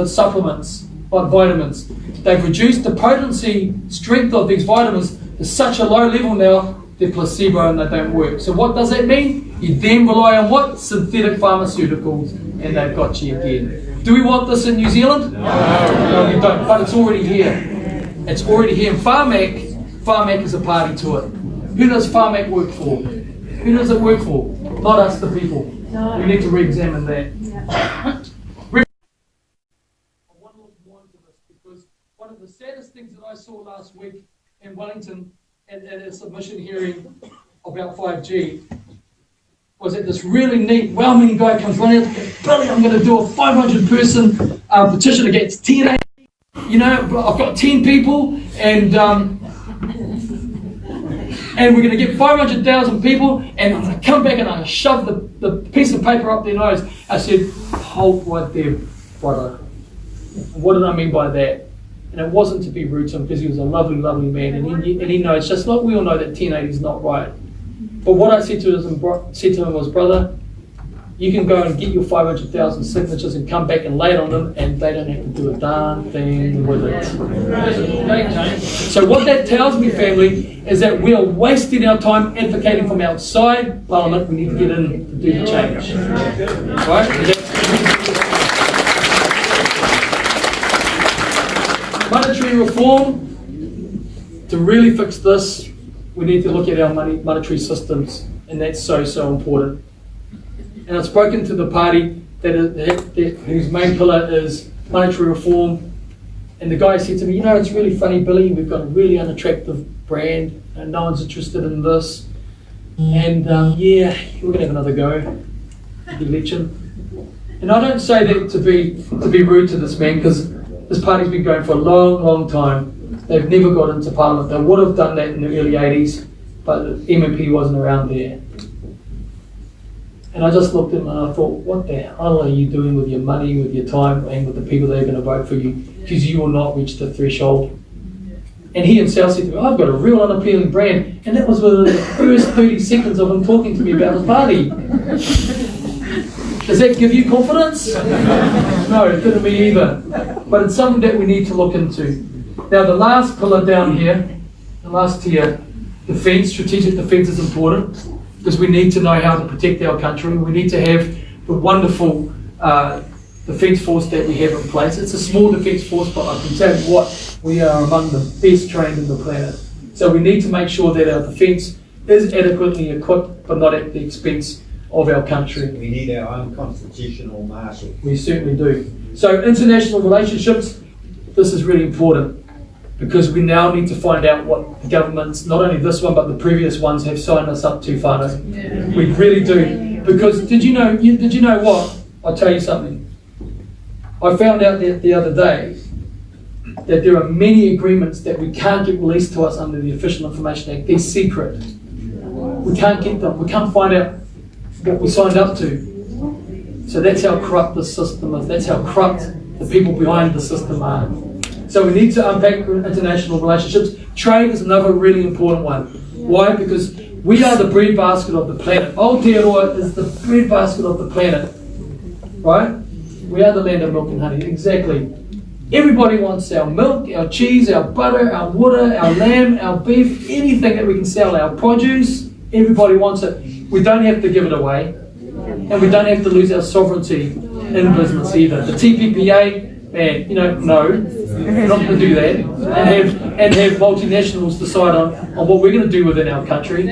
supplements, like vitamins. They've reduced the potency, strength of these vitamins to such a low level now, they're placebo and they don't work. So what does that mean? You then rely on what? Synthetic pharmaceuticals, and they've got you again. Do we want this in New Zealand? No, we don't, but it's already here. It's already here. And Pharmac is a party to it. Who does Pharmac work for? Who does it work for? Not us, the people. We need to re-examine that. I want to look more into this because one of the saddest things that I saw last week in Wellington at a submission hearing about 5G was that this really neat, well-meaning guy comes running out, Billy, I'm going to do a 500-person petition against TNA. You know, I've got 10 people, and we're going to get 500,000 people, and I come back and I shove the piece of paper up their nose. I said, hold right there, brother. What did I mean by that? And it wasn't to be rude to him, because he was a lovely, lovely man, and he knows, just like we all know that 1080 is not right. But what I said to him was, brother, you can go and get your 500,000 signatures and come back and lay it on them, and they don't have to do a darn thing with it. So what that tells me, family, is that we are wasting our time advocating from outside Parliament. We need to get in to do the change. Right? Monetary reform, to really fix this, we need to look at our monetary systems, and that's so important. And I've spoken to the party whose main pillar is monetary reform, and the guy said to me, you know, it's really funny, Billy, we've got a really unattractive brand, and no one's interested in this, and yeah, we're going to have another go at the election. And I don't say that to be rude to this man, because this party's been going for a long time. They've never got into Parliament. They would have done that in the early 80s, but the MMP wasn't around there. And I just looked at him and I thought, what the hell are you doing with your money, with your time, and with the people that are going to vote for you, because you will not reach the threshold. And he himself said to me, I've got a real unappealing brand, and that was within the first 30 seconds of him talking to me about his party. Does that give you confidence? No, it didn't me either. But it's something that we need to look into. Now the last pillar down here, the last tier, defence, strategic defence is important, because we need to know how to protect our country. We need to have the wonderful defence force that we have in place. It's a small defence force, but I can tell you what, we are among the best trained in the planet. So we need to make sure that our defence is adequately equipped, but not at the expense of our country. We need our own constitutional marshal. We certainly do. So international relationships, this is really important. because we now need to find out what the governments, not only this one but the previous ones, have signed us up to, whānau. We really do. Because did you know what? I'll tell you something. I found out that the other day that there are many agreements that we can't get released to us under the Official Information Act. They're secret. We can't get them. We can't find out what we signed up to. So that's how corrupt the system is. That's how corrupt the people behind the system are. So we need to unpack international relationships. Trade is another really important one. Why? Because we are the breadbasket of the planet. Aotearoa is the breadbasket of the planet. Right? We are the land of milk and honey. Exactly. Everybody wants our milk, our cheese, our butter, our water, our lamb, our beef, anything that we can sell, our produce. Everybody wants it. We don't have to give it away. And we don't have to lose our sovereignty in business either. The TPPA, man, no, we're not going to do that. And have multinationals decide on what we're going to do within our country.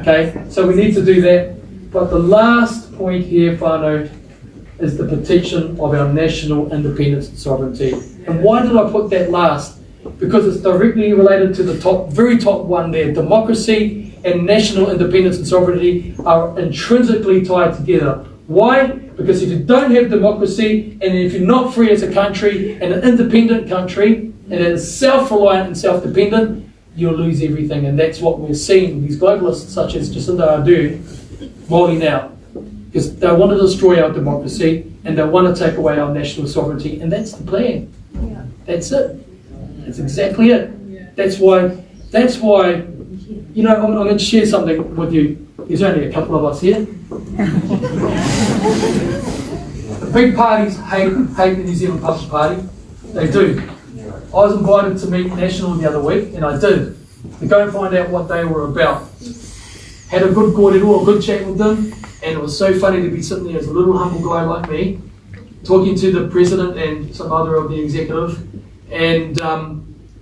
Okay, so we need to do that. But the last point here, whānau, is the protection of our national independence and sovereignty. And why did I put that last? Because it's directly related to the very top one there. Democracy and national independence and sovereignty are intrinsically tied together. Why? Because if you don't have democracy, and if you're not free as a country, and an independent country, and it is self-reliant and self-dependent, you'll lose everything. And that's what we're seeing, these globalists such as Jacinda Ardern rolling out. Because they want to destroy our democracy, and they want to take away our national sovereignty, and that's the plan. That's it. That's exactly it. That's why, I'm going to share something with you. There's only a couple of us here. The big parties hate the New Zealand Public Party. They do. I was invited to meet National the other week, and I did, to go and find out what they were about. Had a good kōrero, a good chat with them, and it was so funny to be sitting there as a little humble guy like me, talking to the president and some other of the executive, and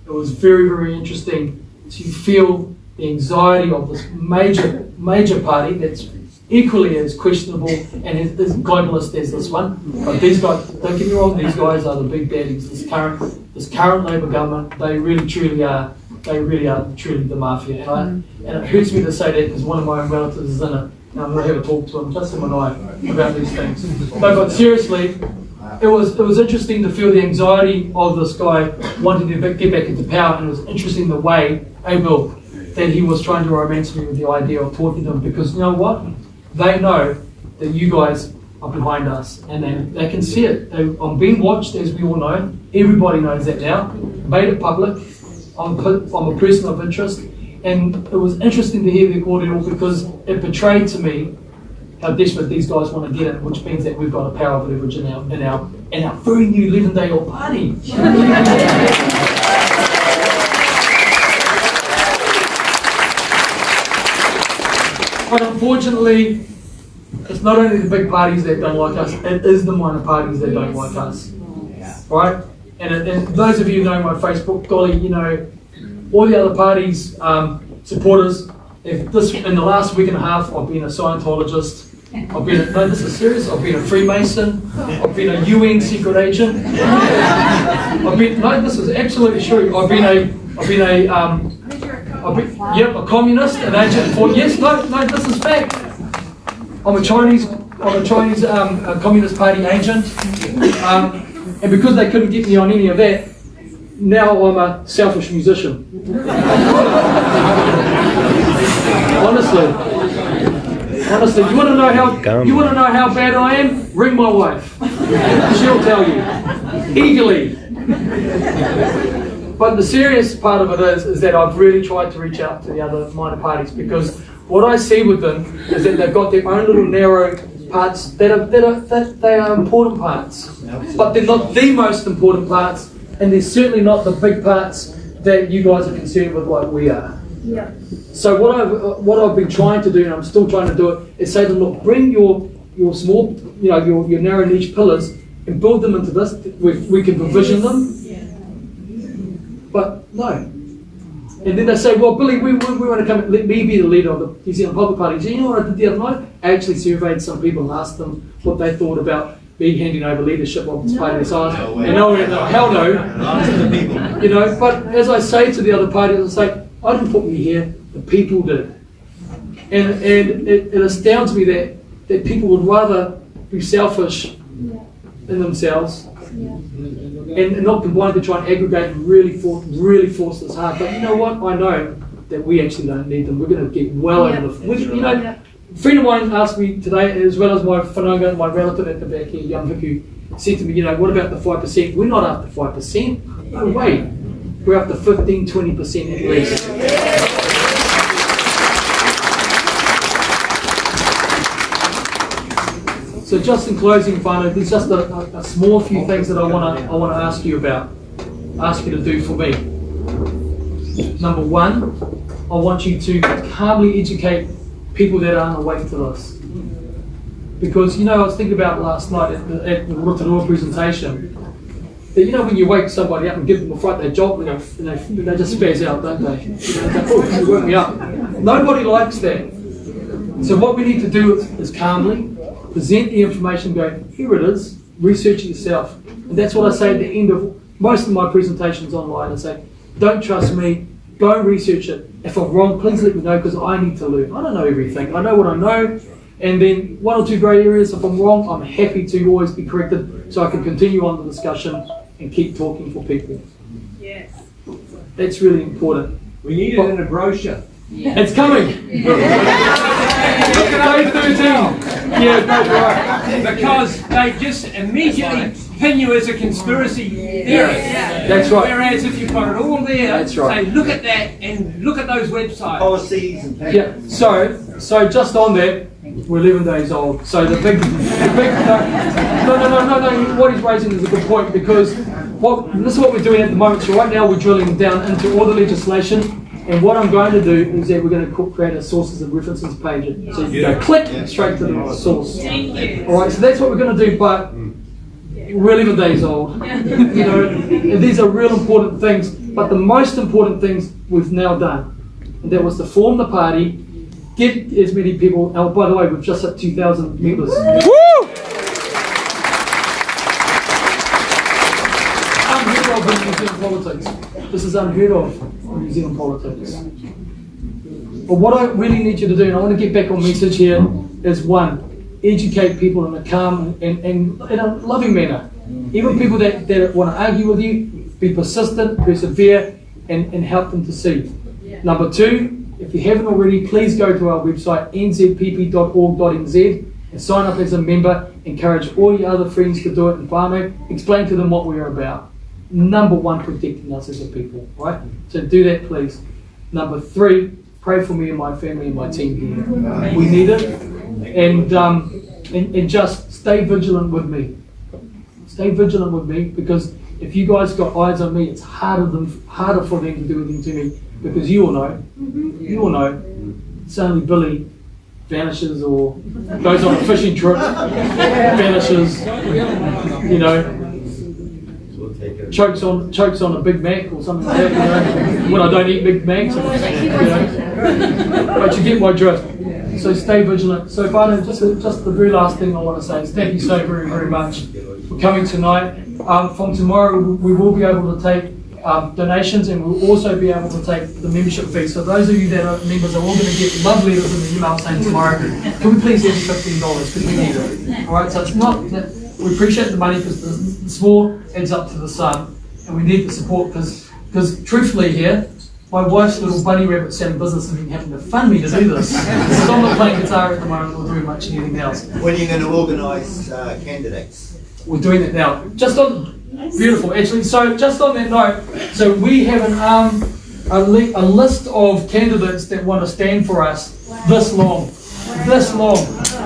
it was very, very interesting to feel the anxiety of this major party that's equally as questionable and as globalist as this one. But these guys, don't get me wrong, these guys are the big baddies. This current Labour government, they really truly are truly the mafia. And it hurts me to say that because one of my relatives is in it. And I'm going to have a talk to him, just him and I, about these things. But seriously, it was interesting to feel the anxiety of this guy wanting to get back into power, and it was interesting the way, Bill, that he was trying to romance me with the idea of talking to him, because you know what? They know that you guys are behind us, and they can see it. I'm being watched, as we all know. Everybody knows that now. Made it public. I'm a person of interest, and it was interesting to hear the audio because it betrayed to me how desperate these guys want to get it, which means that we've got a power of leverage in our very new 11-day-old party. But unfortunately, it's not only the big parties that don't like us, it is the minor parties that don't like us. Right? And those of you who know my Facebook, golly, all the other parties' supporters, in the last week and a half, I've been a Scientologist. This is serious. I've been a Freemason. I've been a UN secret agent. This is absolutely true. I've been a communist, an agent for, yes, no, this is fact. I'm a Chinese Communist Party agent. And because they couldn't get me on any of that, now I'm a selfish musician. Honestly, you want to know how bad I am? Ring my wife. She'll tell you eagerly. But the serious part of it is that I've really tried to reach out to the other minor parties, because what I see with them is that they've got their own little narrow parts that are important parts, but they're not the most important parts, and they're certainly not the big parts that you guys are concerned with like we are. Yeah. So what I've been trying to do, and I'm still trying to do it, is say to them, look, bring your small, your narrow niche pillars and build them into this. We can provision them, but no. And then they say, well, Billy, we want to come, let me be the leader of the New Zealand Public Party. So you know what I did the other night? I actually surveyed some people and asked them what they thought about me handing over leadership of this party. So no, hell no. You know, but as I say to the other parties, I say, I didn't put me here, the people did. And it astounds me that people would rather be selfish in themselves and not be wanting to try and aggregate and really force this hard. But you know what? I know that we actually don't need them. We're going to get well over the... You know, a friend of mine asked me today, as well as my whananga, my relative at the back here, young Hiku, said to me, you know, what about the 5%? We're not after 5%. No way. We're after 15, 20% at least. So just in closing, Whānau, there's just a small few things that I want to ask you about, ask you to do for me. Number one, I want you to calmly educate people that aren't awake to this. Because, you know, I was thinking about last night at the Rotorua presentation, that, you know, when you wake somebody up and give them a fright, they jolt and they just spaz out, don't they? You know, oh, you woke me up. Nobody likes that. So what we need to do is calmly present the information, go, here it is, research it yourself. And that's what I say at the end of most of my presentations online. I say, don't trust me, go and research it. If I'm wrong, please let me know, because I need to learn. I don't know everything. I know what I know, and then one or two grey areas, if I'm wrong, I'm happy to always be corrected so I can continue on the discussion and keep talking for people. Yes. That's really important. We need it in a brochure. Yeah. It's coming! Look at day 13! Yeah, that's right. Because they just immediately pin you as a conspiracy theorist. That's right. Whereas if you put it all there, that's right. say, look at that and look at those websites. Policies and papers. Yeah, so just on that, we're 11 days old. So the big no, what he's raising is a good point, because this is what we're doing at the moment. So right now we're drilling down into all the legislation. And what I'm going to do is that we're going to create a sources and references page. So you go click straight to the source. All right, so that's what we're going to do, but we're 11 days old. You know, and these are real important things, but the most important things we've now done. And that was to form the party, get as many people, oh, by the way, we've just hit 2,000 members. Woo! Unheard of in New Zealand politics. This is unheard of in New Zealand politics. But what I really need you to do, and I want to get back on message here, is one, educate people in a calm and in a loving manner. Even people that want to argue with you, be persistent, persevere, and help them to see. Number two, if you haven't already, please go to our website, nzpp.org.nz, and sign up as a member. Encourage all your other friends to do it in whānau. Explain to them what we're about. Number one, protecting us as a people, right? So do that, please. Number three, pray for me and my family and my team here. We need it. And just stay vigilant with me. Stay vigilant with me, because if you guys got eyes on me, it's harder for them to do anything to me, because you all know, suddenly Billy vanishes or goes on a fishing trip, vanishes, you know, chokes on a Big Mac or something like that, you know, when I don't eat Big Macs, you know. But you get my drift. So stay vigilant. So Whānau, just the very last thing I want to say is thank you so very, very much for coming tonight. From tomorrow we will be able to take donations, and we'll also be able to take the membership fee. So those of you that are members are all going to get love letters in the email saying tomorrow, can we please have $15, because we need it. Alright, so it's not that we appreciate the money, because the small adds up to the sum, and we need the support, because truthfully here, my wife's little bunny rabbit selling business has been having to fund me to do this. This is on the playing guitar at the moment, or doing much anything else. When are you going to organise candidates? We're doing it now. Just on, beautiful actually, so just on that note, so we have a list of candidates that want to stand for us this long.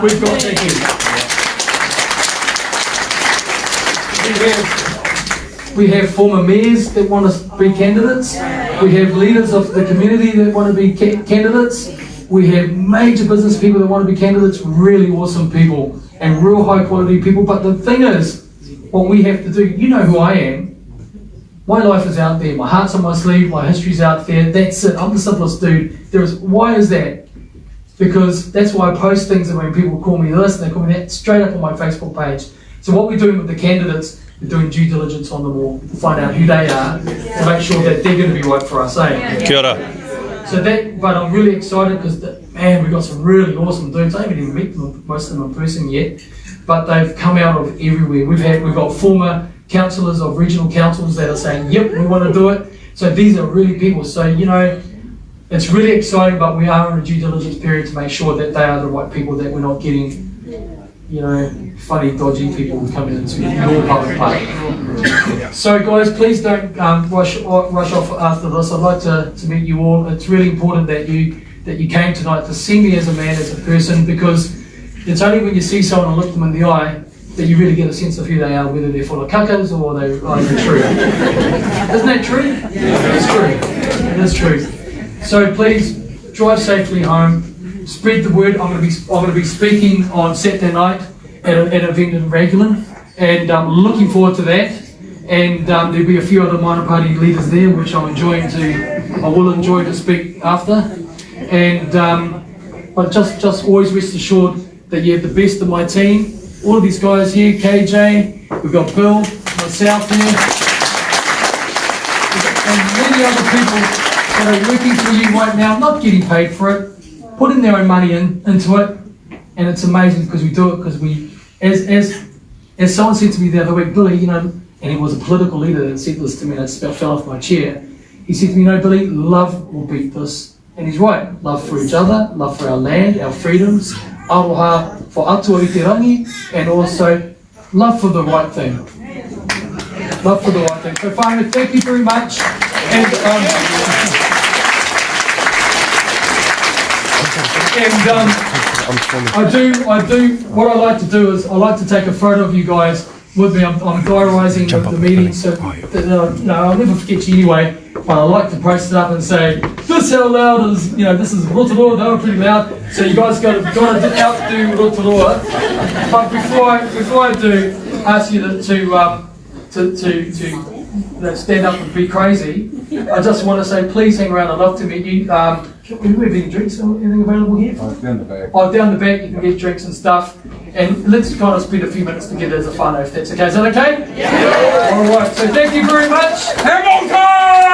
We've got, thank you. We have former mayors that want to be candidates. We have leaders of the community that want to be candidates. We have major business people that want to be candidates, really awesome people and real high quality people. But the thing is, what we have to do, you know who I am. My life is out there, my heart's on my sleeve, my history's out there, that's it. I'm the simplest dude. Why is that? Because that's why I post things, and when people call me this and they call me that, straight up on my Facebook page. So what we're doing with the candidates, we're doing due diligence on them all, find out who they are, and make sure that they're going to be right for us, eh? Kia ora. So that, but I'm really excited because, man, we've got some really awesome dudes. I haven't even met them, most of them in person yet, but they've come out of everywhere. We've got former councillors of regional councils that are saying, yep, we want to do it. So these are really people. So, you know, it's really exciting, but we are in a due diligence period to make sure that they are the right people, that we're not getting, you know, funny, dodgy people coming into your public park. So guys, please don't rush off after this. I'd like to meet you all. It's really important that you came tonight to see me as a man, as a person, because it's only when you see someone and look them in the eye that you really get a sense of who they are, whether they're full of kakas or they're true. Isn't that true? Yeah. It's true. It is true. So please drive safely home. Spread the word. I'm going to be speaking on Saturday night at an event in Raglan, and I'm looking forward to that. And there'll be a few other minor party leaders there, which I will enjoy to speak after. And but just always rest assured that you have the best of my team. All of these guys here, KJ, we've got Bill, myself here, and many other people that are working for you right now, not getting paid for it, putting their own money into it, and it's amazing because we do it because we, as someone said to me the other week, Billy, you know, and he was a political leader that said this to me, and it about fell off my chair. He said to me, you know, Billy, love will beat this. And he's right. Love for each other, love for our land, our freedoms, aroha for atua i te rangi, and also love for the right thing. Love for the right thing. So whānau, thank you very much. And I do, what I like to do is I like to take a photo of you guys with me. I'm diarising the meeting, so that, I'll never forget you anyway, but I like to post it up and say, this how loud is, this is Rotorua, they were pretty loud, so you guys got to outdo Rotorua. But before I do, ask you to stand up and be crazy, I just want to say, please hang around. I'd love to meet you. Do we have any drinks or anything available here? Down the back. Oh, down the back, you can get drinks and stuff. And let's kind of spend a few minutes together as a whānau, if that's okay. Is that okay? Yeah! All right, so thank you very much. Hamilton!